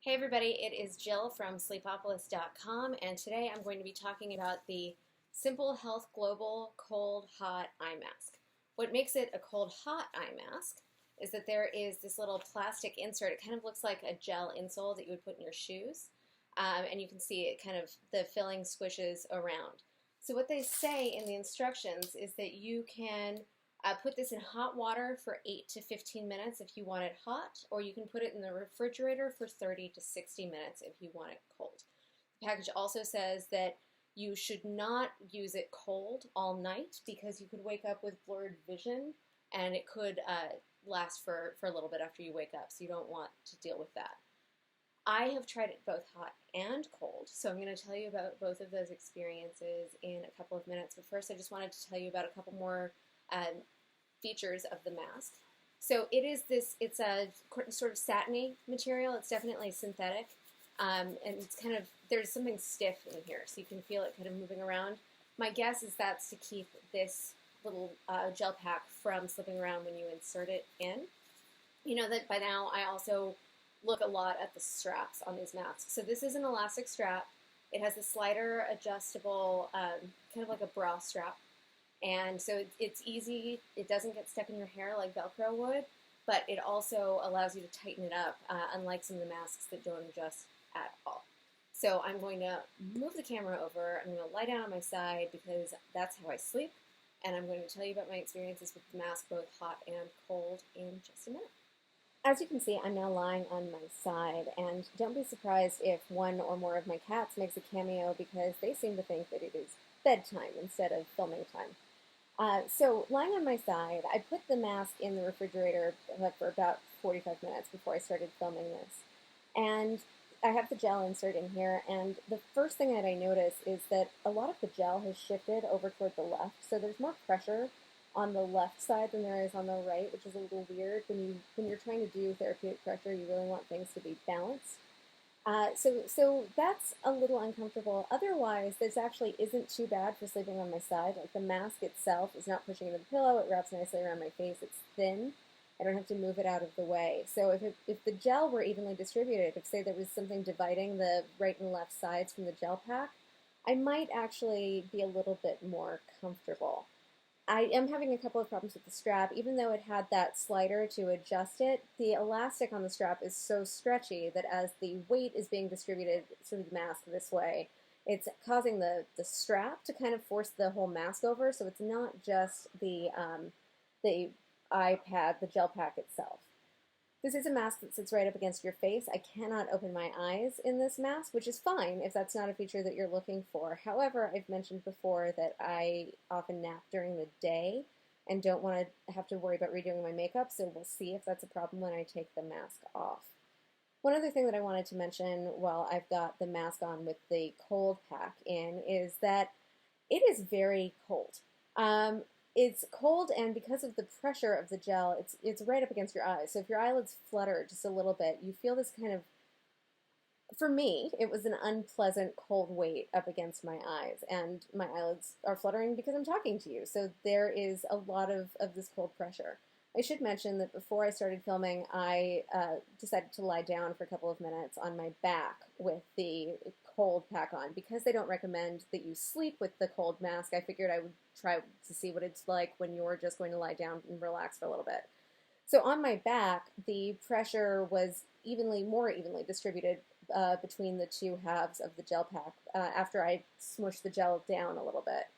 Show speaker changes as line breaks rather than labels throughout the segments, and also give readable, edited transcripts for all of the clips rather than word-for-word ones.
Hey everybody, it is Jill from sleepopolis.com, and today I'm going to be talking about the Simple Health Global Cold Hot Eye Mask. What makes it a cold hot eye mask is that there is this little plastic insert. It kind of looks like a gel insole that you would put in your shoes, and you can see it kind of, the filling squishes around. So what they say in the instructions is that you can put this in hot water for 8 to 15 minutes if you want it hot, or you can put it in the refrigerator for 30 to 60 minutes if you want it cold. The package also says that you should not use it cold all night because you could wake up with blurred vision and it could last for a little bit after you wake up, so you don't want to deal with that. I have tried it both hot and cold, so I'm going to tell you about both of those experiences in a couple of minutes, but first I just wanted to tell you about a couple more features of the mask. So it's a sort of satiny material. It's definitely synthetic, and it's kind of, there's something stiff in here, so you can feel it kind of moving around. My guess is that's to keep this little gel pack from slipping around when you insert it in. You know that by now I also look a lot at the straps on these masks. So this is an elastic strap. It has a slider adjustable, kind of like a bra strap. And so it's easy, it doesn't get stuck in your hair like Velcro would, but it also allows you to tighten it up, unlike some of the masks that don't adjust at all. So I'm going to move the camera over, I'm going to lie down on my side because that's how I sleep, and I'm going to tell you about my experiences with the mask, both hot and cold, in just a minute. As you can see, I'm now lying on my side, and don't be surprised if one or more of my cats makes a cameo because they seem to think that it is bedtime instead of filming time. So lying on my side, I put the mask in the refrigerator for about 45 minutes before I started filming this. And I have the gel insert in here, and the first thing that I notice is that a lot of the gel has shifted over toward the left, so there's more pressure on the left side than there is on the right, which is a little weird. When you're trying to do therapeutic pressure, you really want things to be balanced. So that's a little uncomfortable. Otherwise, this actually isn't too bad for sleeping on my side. Like, the mask itself is not pushing into the pillow. It wraps nicely around my face. It's thin. I don't have to move it out of the way. So if the gel were evenly distributed, if say there was something dividing the right and left sides from the gel pack, I might actually be a little bit more comfortable. I am having a couple of problems with the strap. Even though it had that slider to adjust it, the elastic on the strap is so stretchy that as the weight is being distributed through the mask this way, it's causing the strap to kind of force the whole mask over, so it's not just the iPad, the gel pack itself. This is a mask that sits right up against your face. I cannot open my eyes in this mask, which is fine if that's not a feature that you're looking for. However, I've mentioned before that I often nap during the day and don't want to have to worry about redoing my makeup, so we'll see if that's a problem when I take the mask off. One other thing that I wanted to mention while I've got the mask on with the cold pack in is that it is very cold. It's cold, and because of the pressure of the gel, it's right up against your eyes. So if your eyelids flutter just a little bit, you feel this kind of, for me, it was an unpleasant cold weight up against my eyes, and my eyelids are fluttering because I'm talking to you. So there is a lot of this cold pressure. I should mention that before I started filming, I decided to lie down for a couple of minutes on my back with the cold pack on. Because they don't recommend that you sleep with the cold mask, I figured I would try to see what it's like when you're just going to lie down and relax for a little bit. So on my back, the pressure was more evenly distributed between the two halves of the gel pack after I smushed the gel down a little bit.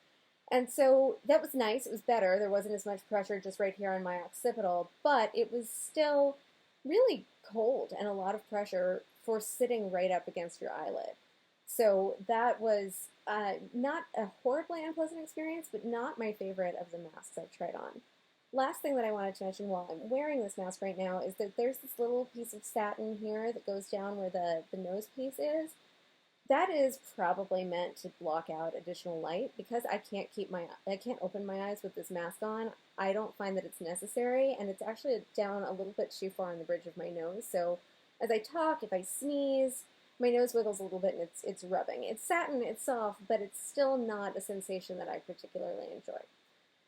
And so that was nice. It was better. There wasn't as much pressure just right here on my occipital, but it was still really cold and a lot of pressure for sitting right up against your eyelid. So that was not a horribly unpleasant experience, but not my favorite of the masks I've tried on. Last thing that I wanted to mention while I'm wearing this mask right now is that there's this little piece of satin here that goes down where the nose piece is. That is probably meant to block out additional light. Because I can't open my eyes with this mask on. I don't find that it's necessary, and it's actually down a little bit too far on the bridge of my nose. So as I talk, if I sneeze, my nose wiggles a little bit and it's rubbing. It's satin, it's soft, but it's still not a sensation that I particularly enjoy.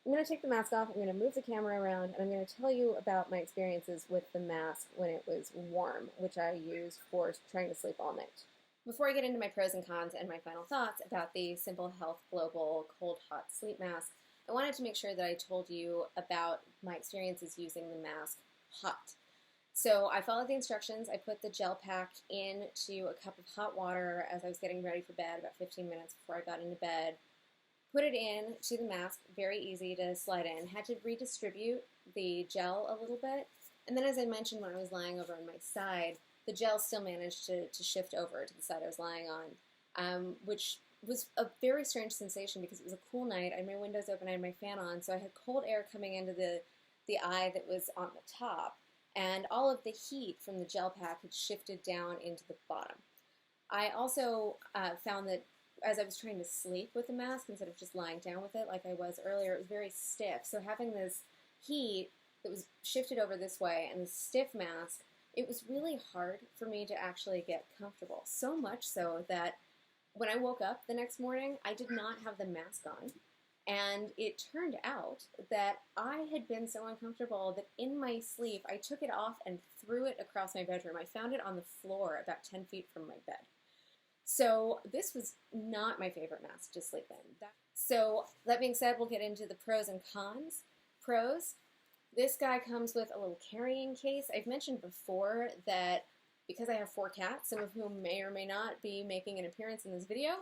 I'm going to take the mask off, I'm going to move the camera around, and I'm going to tell you about my experiences with the mask when it was warm, which I used for trying to sleep all night. Before I get into my pros and cons and my final thoughts about the Simple Health Global Cold Hot Sleep Mask, I wanted to make sure that I told you about my experiences using the mask hot. So I followed the instructions. I put the gel pack into a cup of hot water as I was getting ready for bed, about 15 minutes before I got into bed. Put it in to the mask, very easy to slide in. Had to redistribute the gel a little bit. And then, as I mentioned, when I was lying over on my side, the gel still managed to shift over to the side I was lying on, which was a very strange sensation because it was a cool night. I had my windows open, I had my fan on, so I had cold air coming into the eye that was on the top. And all of the heat from the gel pack had shifted down into the bottom. I also found that as I was trying to sleep with the mask, instead of just lying down with it like I was earlier, it was very stiff. So having this heat that was shifted over this way and the stiff mask, it was really hard for me to actually get comfortable. So much so that when I woke up the next morning, I did not have the mask on. And it turned out that I had been so uncomfortable that in my sleep, I took it off and threw it across my bedroom. I found it on the floor about 10 feet from my bed. So this was not my favorite mask to sleep in. So that being said, we'll get into the pros and cons. Pros, this guy comes with a little carrying case. I've mentioned before that because I have 4 cats, some of whom may or may not be making an appearance in this video,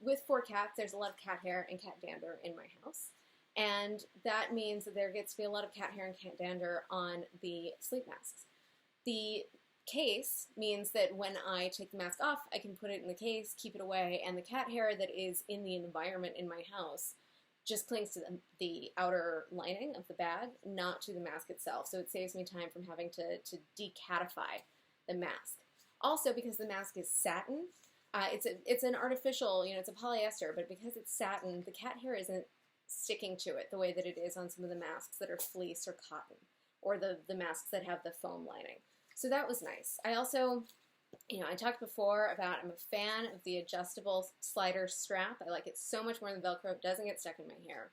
with 4 cats, there's a lot of cat hair and cat dander in my house. And that means that there gets to be a lot of cat hair and cat dander on the sleep masks. The case means that when I take the mask off, I can put it in the case, keep it away, and the cat hair that is in the environment in my house just clings to the outer lining of the bag, not to the mask itself. So it saves me time from having to decatify the mask. Also, because the mask is satin, it's an artificial, it's a polyester, but because it's satin, the cat hair isn't sticking to it the way that it is on some of the masks that are fleece or cotton, or the masks that have the foam lining. So that was nice. I also, I talked before about I'm a fan of the adjustable slider strap. I like it so much more than Velcro. It doesn't get stuck in my hair.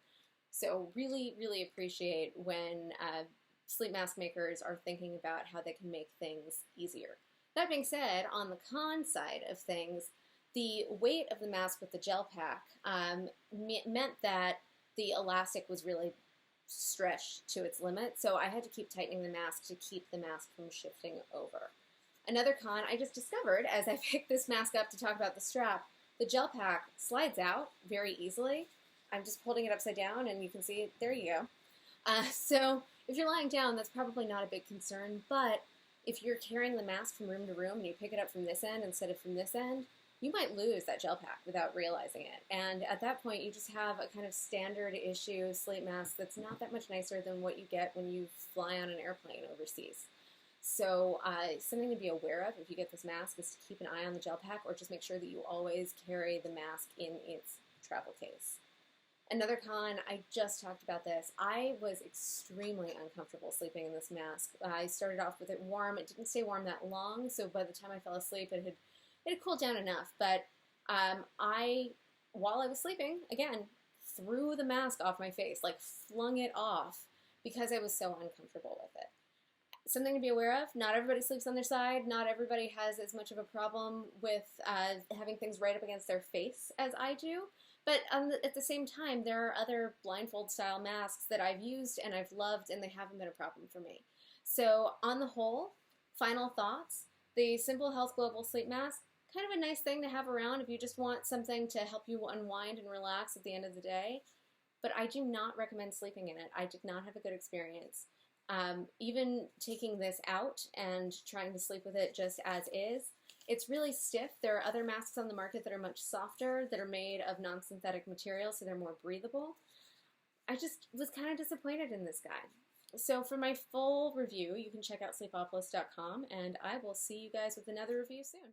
So really, really appreciate when sleep mask makers are thinking about how they can make things easier. That being said, on the con side of things, the weight of the mask with the gel pack meant that the elastic was really stretched to its limit, so I had to keep tightening the mask to keep the mask from shifting over. Another con I just discovered as I picked this mask up to talk about the strap, the gel pack slides out very easily. I'm just holding it upside down and you can see it. There you go. So if you're lying down, that's probably not a big concern, but if you're carrying the mask from room to room and you pick it up from this end instead of from this end, you might lose that gel pack without realizing it. And at that point, you just have a kind of standard issue sleep mask that's not that much nicer than what you get when you fly on an airplane overseas. So something to be aware of if you get this mask is to keep an eye on the gel pack, or just make sure that you always carry the mask in its travel case. Another con, I just talked about this. I was extremely uncomfortable sleeping in this mask. I started off with it warm. It didn't stay warm that long, so by the time I fell asleep, it had cooled down enough. But while I was sleeping, again, threw the mask off my face, like flung it off because I was so uncomfortable with it. Something to be aware of, not everybody sleeps on their side. Not everybody has as much of a problem with having things right up against their face as I do. But at the same time, there are other blindfold-style masks that I've used and I've loved, and they haven't been a problem for me. So on the whole, final thoughts, the Simple Health Global Sleep Mask, kind of a nice thing to have around if you just want something to help you unwind and relax at the end of the day. But I do not recommend sleeping in it. I did not have a good experience. Even taking this out and trying to sleep with it just as is, it's really stiff. There are other masks on the market that are much softer, that are made of non-synthetic material, so they're more breathable. I just was kind of disappointed in this guy. So for my full review, you can check out sleepopolis.com, and I will see you guys with another review soon.